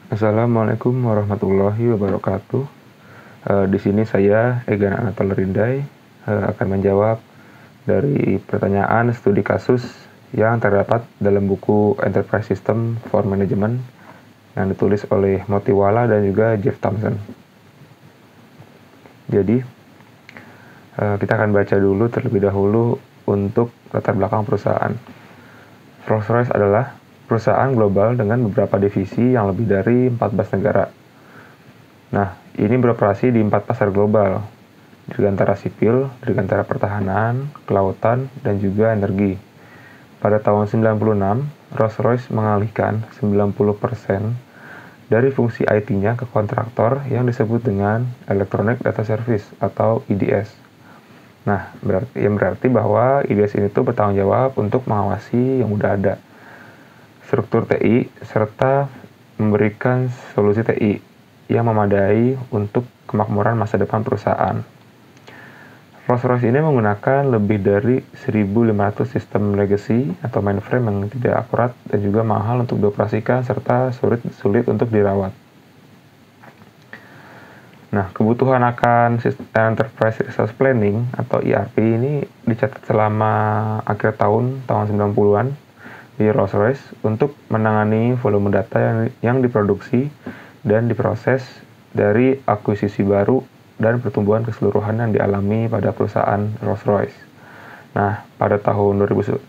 Assalamualaikum warahmatullahi wabarakatuh. Di sini saya Egan Anatol Rindai akan menjawab dari pertanyaan studi kasus yang terdapat dalam buku Enterprise System for Management yang ditulis oleh Motiwala dan juga Jeff Thompson. Jadi, kita akan baca dulu terlebih dahulu untuk latar belakang perusahaan. Rolls-Royce adalah perusahaan global dengan beberapa divisi yang lebih dari 14 negara. Nah, ini beroperasi di 4 pasar global, dirgantara sipil, dirgantara pertahanan, kelautan, dan juga energi. Pada tahun 96, Rolls-Royce mengalihkan 90% dari fungsi IT-nya ke kontraktor yang disebut dengan Electronic Data Service atau EDS. Nah, berarti bahwa EDS ini tuh bertanggung jawab untuk mengawasi yang udah ada, struktur TI, serta memberikan solusi TI yang memadai untuk kemakmuran masa depan perusahaan. Rolls-Royce ini menggunakan lebih dari 1.500 sistem legacy atau mainframe yang tidak akurat dan juga mahal untuk dioperasikan serta sulit untuk dirawat. Nah, kebutuhan akan Enterprise Resource Planning atau ERP ini dicatat selama akhir tahun 90-an di Rolls-Royce untuk menangani volume data yang diproduksi dan diproses dari akuisisi baru dan pertumbuhan keseluruhan yang dialami pada perusahaan Rolls-Royce. Nah, pada tahun 2001,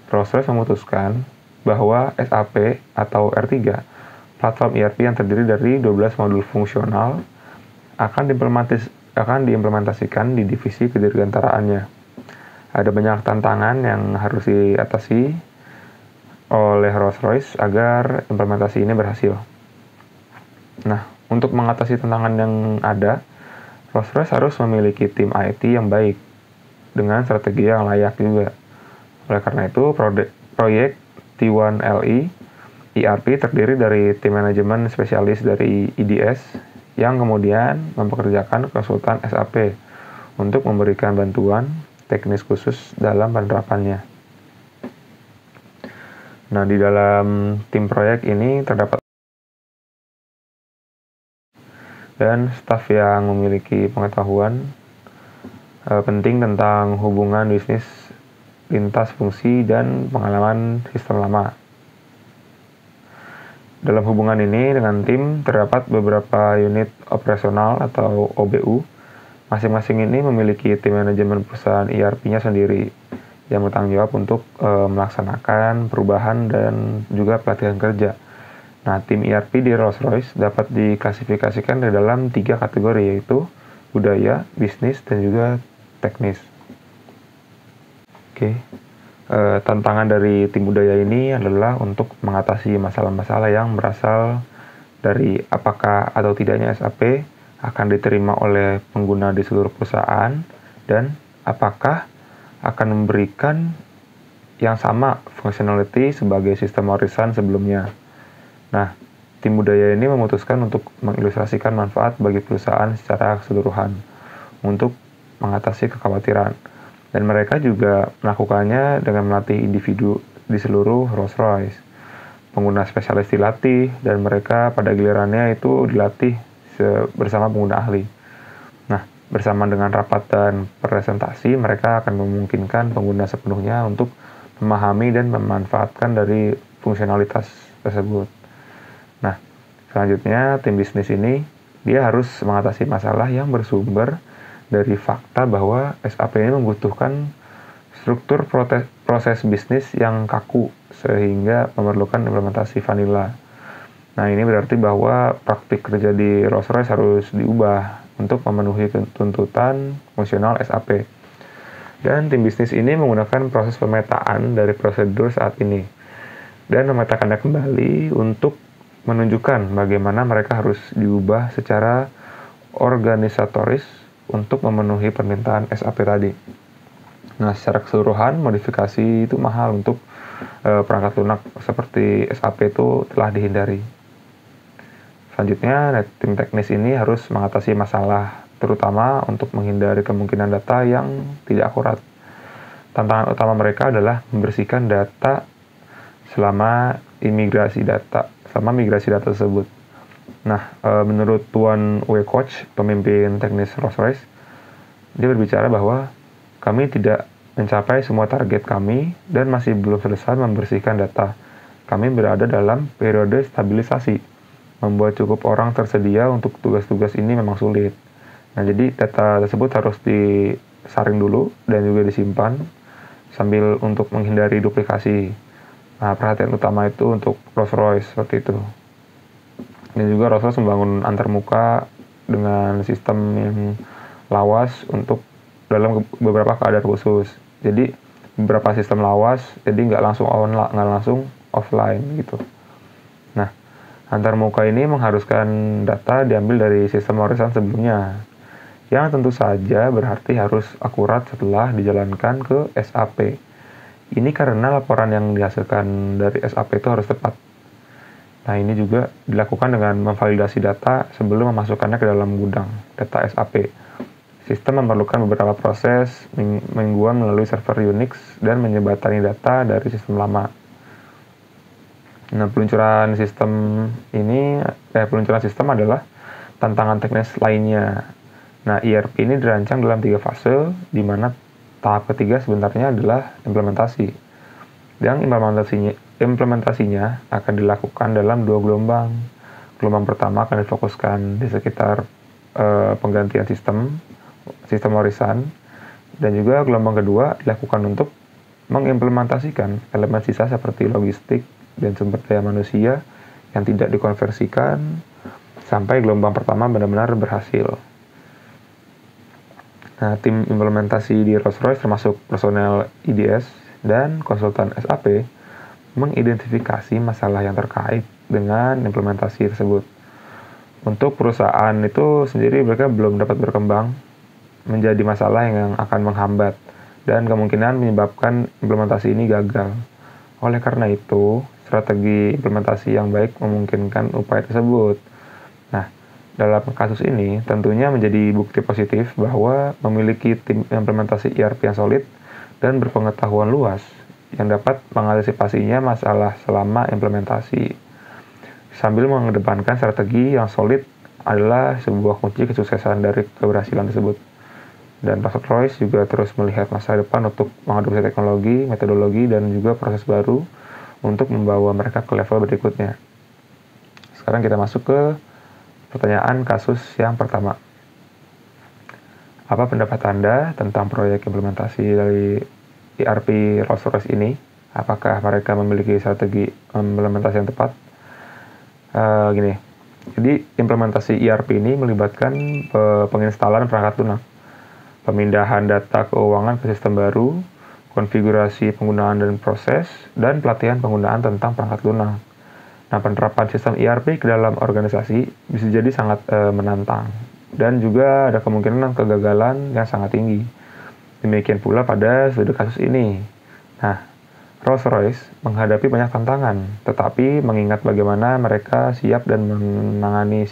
Rolls-Royce memutuskan bahwa SAP atau R3, platform ERP yang terdiri dari 12 modul fungsional, akan diimplementasikan di divisi kedirgantaraannya. Ada banyak tantangan yang harus diatasi oleh Rolls-Royce agar implementasi ini berhasil. Nah, untuk mengatasi tantangan yang ada, Rolls-Royce harus memiliki tim IT yang baik dengan strategi yang layak juga. Oleh karena itu, proyek T1LE ERP terdiri dari tim manajemen spesialis dari EDS yang kemudian mempekerjakan konsultan SAP untuk memberikan bantuan teknis khusus dalam penerapannya. Nah, di dalam tim proyek ini terdapat dan staf yang memiliki pengetahuan penting tentang hubungan bisnis lintas fungsi dan pengalaman sistem lama. Dalam hubungan ini dengan tim terdapat beberapa unit operasional atau OBU. Masing-masing ini memiliki tim manajemen perusahaan ERP-nya sendiri yang bertanggung jawab untuk melaksanakan perubahan dan juga pelatihan kerja. Nah, tim ERP di Rolls-Royce dapat diklasifikasikan di dalam 3 kategori, yaitu budaya, bisnis, dan juga teknis. Tantangan dari tim budaya ini adalah untuk mengatasi masalah-masalah yang berasal dari apakah atau tidaknya SAP akan diterima oleh pengguna di seluruh perusahaan dan apakah akan memberikan yang sama functionality sebagai sistem warisan sebelumnya. Nah, tim budaya ini memutuskan untuk mengilustrasikan manfaat bagi perusahaan secara keseluruhan untuk mengatasi kekhawatiran. Dan mereka juga melakukannya dengan melatih individu di seluruh Rolls-Royce. Pengguna spesialis dilatih, dan mereka pada gilirannya itu dilatih bersama pengguna ahli. Nah, bersama dengan rapat dan presentasi, mereka akan memungkinkan pengguna sepenuhnya untuk memahami dan memanfaatkan dari fungsionalitas tersebut. Nah, selanjutnya tim bisnis ini, dia harus mengatasi masalah yang bersumber dari fakta bahwa SAP ini membutuhkan struktur proses bisnis yang kaku sehingga memerlukan implementasi vanilla. Nah, ini berarti bahwa praktik kerja di Rolls-Royce harus diubah untuk memenuhi tuntutan fungsional SAP. Dan tim bisnis ini menggunakan proses pemetaan dari prosedur saat ini dan memetakannya kembali untuk menunjukkan bagaimana mereka harus diubah secara organisatoris untuk memenuhi permintaan SAP tadi. Nah, secara keseluruhan modifikasi itu mahal untuk perangkat lunak seperti SAP itu telah dihindari. Selanjutnya, tim teknis ini harus mengatasi masalah, terutama untuk menghindari kemungkinan data yang tidak akurat. Tantangan utama mereka adalah membersihkan data selama selama migrasi data tersebut. Nah, menurut Tuan W. Koch, pemimpin teknis Rolls-Royce, dia berbicara bahwa kami tidak mencapai semua target kami dan masih belum selesai membersihkan data. Kami berada dalam periode stabilisasi. Membuat cukup orang tersedia untuk tugas-tugas ini memang sulit. Nah, jadi data tersebut harus disaring dulu dan juga disimpan sambil untuk menghindari duplikasi. Nah, perhatian utama itu untuk Rolls-Royce seperti itu. Dan juga Rolls-Royce membangun antarmuka dengan sistem yang lawas untuk dalam beberapa keadaan khusus. Jadi beberapa sistem lawas, jadi nggak langsung offline gitu. Nah, antarmuka ini mengharuskan data diambil dari sistem warisan sebelumnya, yang tentu saja berarti harus akurat setelah dijalankan ke SAP. Ini karena laporan yang dihasilkan dari SAP itu harus tepat. Nah, ini juga dilakukan dengan memvalidasi data sebelum memasukkannya ke dalam gudang data SAP. Sistem memerlukan beberapa proses mingguan melalui server Unix dan menjembatani data dari sistem lama. Nah, peluncuran sistem adalah tantangan teknis lainnya. Nah, ERP ini dirancang dalam 3 fase, di mana tahap ketiga sebenarnya adalah implementasi. Yang implementasinya akan dilakukan dalam 2 gelombang. Gelombang pertama akan difokuskan di sekitar penggantian sistem warisan, dan juga gelombang kedua dilakukan untuk mengimplementasikan elemen sisa seperti logistik dan sumber daya manusia yang tidak dikonversikan sampai gelombang pertama benar-benar berhasil. Nah, tim implementasi di Rolls-Royce termasuk personel IDS dan konsultan SAP mengidentifikasi masalah yang terkait dengan implementasi tersebut. Untuk perusahaan itu sendiri mereka belum dapat berkembang menjadi masalah yang akan menghambat dan kemungkinan menyebabkan implementasi ini gagal. Oleh karena itu, strategi implementasi yang baik memungkinkan upaya tersebut. Nah, dalam kasus ini tentunya menjadi bukti positif bahwa memiliki tim implementasi ERP yang solid dan berpengetahuan luas yang dapat mengantisipasinya masalah selama implementasi. Sambil mengedepankan strategi yang solid adalah sebuah kunci kesuksesan dari keberhasilan tersebut. Dan Rolls-Royce juga terus melihat masa depan untuk mengadopsi teknologi, metodologi, dan juga proses baru untuk membawa mereka ke level berikutnya. Sekarang kita masuk ke pertanyaan kasus yang pertama. Apa pendapat Anda tentang proyek implementasi dari ERP Rolls-Royce ini? Apakah mereka memiliki strategi implementasi yang tepat? Jadi implementasi ERP ini melibatkan penginstalan perangkat lunak, pemindahan data keuangan ke sistem baru, konfigurasi penggunaan dan proses, dan pelatihan penggunaan tentang perangkat lunak. Nah, penerapan sistem ERP ke dalam organisasi bisa jadi sangat menantang, dan juga ada kemungkinan kegagalan yang sangat tinggi. Demikian pula pada studi kasus ini. Nah, Rolls-Royce menghadapi banyak tantangan, tetapi mengingat bagaimana mereka siap dan menangani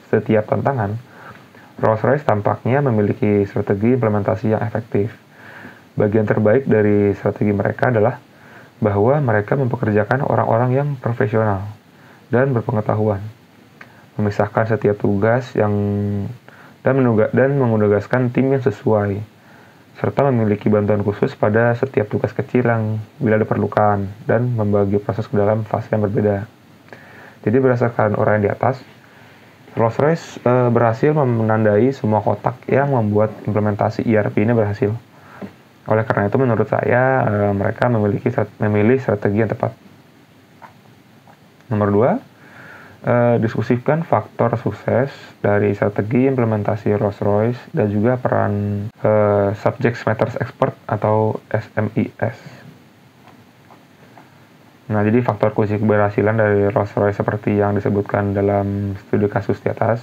setiap tantangan, Rolls-Royce tampaknya memiliki strategi implementasi yang efektif. Bagian terbaik dari strategi mereka adalah bahwa mereka mempekerjakan orang-orang yang profesional dan berpengetahuan, memisahkan setiap tugas dan menugaskan tim yang sesuai, serta memiliki bantuan khusus pada setiap tugas kecil yang bila diperlukan, dan membagi proses ke dalam fase yang berbeda. Jadi berdasarkan uraian di atas, Rolls-Royce berhasil menandai semua kotak yang membuat implementasi ERP ini berhasil. Oleh karena itu menurut saya mereka memilih strategi yang tepat. Nomor 2, diskusikan faktor sukses dari strategi implementasi Rolls-Royce dan juga peran Subject Matter Expert atau SMES. Nah, jadi faktor kunci keberhasilan dari Rolls-Royce seperti yang disebutkan dalam studi kasus di atas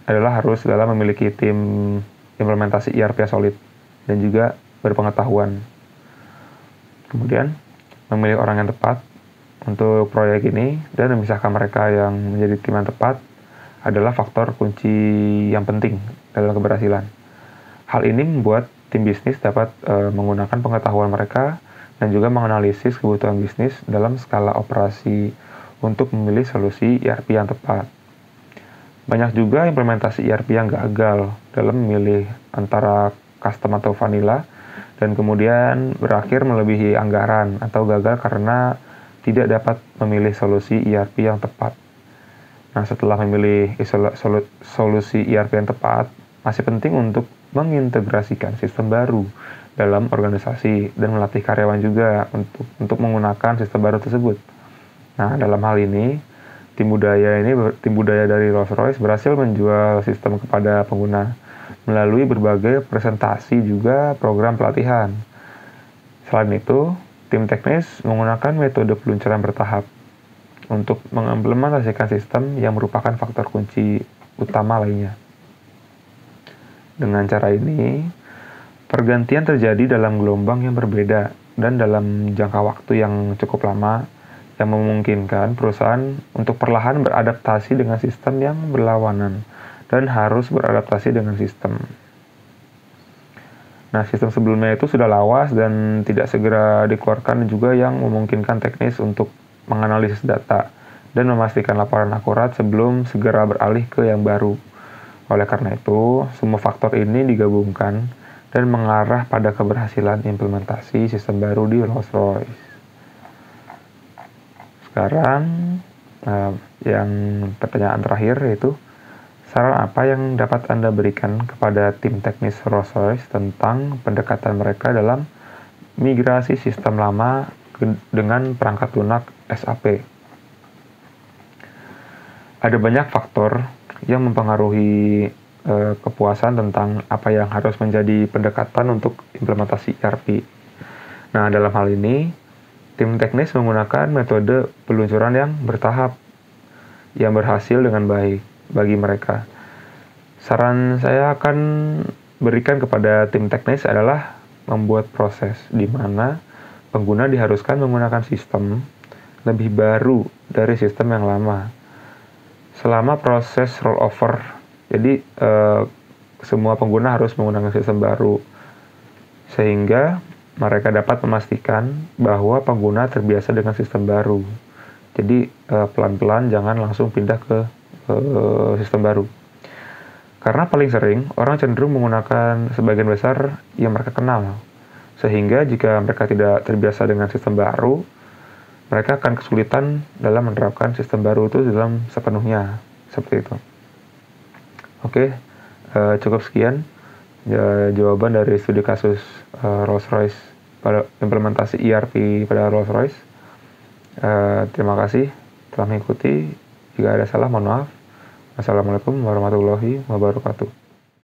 adalah harus dalam memiliki tim implementasi ERP yang solid dan juga berpengetahuan. Kemudian, memilih orang yang tepat untuk proyek ini dan memisahkan mereka yang menjadi tim yang tepat adalah faktor kunci yang penting dalam keberhasilan. Hal ini membuat tim bisnis dapat menggunakan pengetahuan mereka dan juga menganalisis kebutuhan bisnis dalam skala operasi untuk memilih solusi ERP yang tepat. Banyak juga implementasi ERP yang gagal dalam memilih antara custom atau vanilla dan kemudian berakhir melebihi anggaran atau gagal karena tidak dapat memilih solusi ERP yang tepat. Nah, setelah memilih solusi ERP yang tepat, masih penting untuk mengintegrasikan sistem baru dalam organisasi dan melatih karyawan juga untuk menggunakan sistem baru tersebut. Nah, dalam hal ini, tim budaya dari Rolls-Royce berhasil menjual sistem kepada pengguna melalui berbagai presentasi juga program pelatihan. Selain itu, tim teknis menggunakan metode peluncuran bertahap untuk mengimplementasikan sistem yang merupakan faktor kunci utama lainnya. Dengan cara ini, pergantian terjadi dalam gelombang yang berbeda dan dalam jangka waktu yang cukup lama, yang memungkinkan perusahaan untuk perlahan beradaptasi dengan sistem yang berlawanan dan harus beradaptasi dengan sistem. Nah, sistem sebelumnya itu sudah lawas dan tidak segera dikeluarkan juga yang memungkinkan teknis untuk menganalisis data dan memastikan laporan akurat sebelum segera beralih ke yang baru. Oleh karena itu, semua faktor ini digabungkan dan mengarah pada keberhasilan implementasi sistem baru di Rolls-Royce. Sekarang, yang pertanyaan terakhir yaitu, saran apa yang dapat Anda berikan kepada tim teknis Rolls-Royce tentang pendekatan mereka dalam migrasi sistem lama dengan perangkat lunak SAP? Ada banyak faktor yang mempengaruhi kepuasan tentang apa yang harus menjadi pendekatan untuk implementasi ERP. Nah, dalam hal ini, tim teknis menggunakan metode peluncuran yang bertahap yang berhasil dengan baik bagi mereka. Saran saya akan berikan kepada tim teknis adalah membuat proses di mana pengguna diharuskan menggunakan sistem lebih baru dari sistem yang lama selama proses rollover. Jadi semua pengguna harus menggunakan sistem baru sehingga mereka dapat memastikan bahwa pengguna terbiasa dengan sistem baru. Jadi pelan-pelan jangan langsung pindah ke sistem baru. Karena paling sering orang cenderung menggunakan sebagian besar yang mereka kenal. Sehingga jika mereka tidak terbiasa dengan sistem baru, mereka akan kesulitan dalam menerapkan sistem baru itu dalam sepenuhnya. Seperti itu. Oke, cukup sekian jawaban dari studi kasus Rolls-Royce pada implementasi ERP pada Rolls-Royce. Terima kasih telah mengikuti. Jika ada salah, mohon maaf. Wassalamualaikum warahmatullahi wabarakatuh.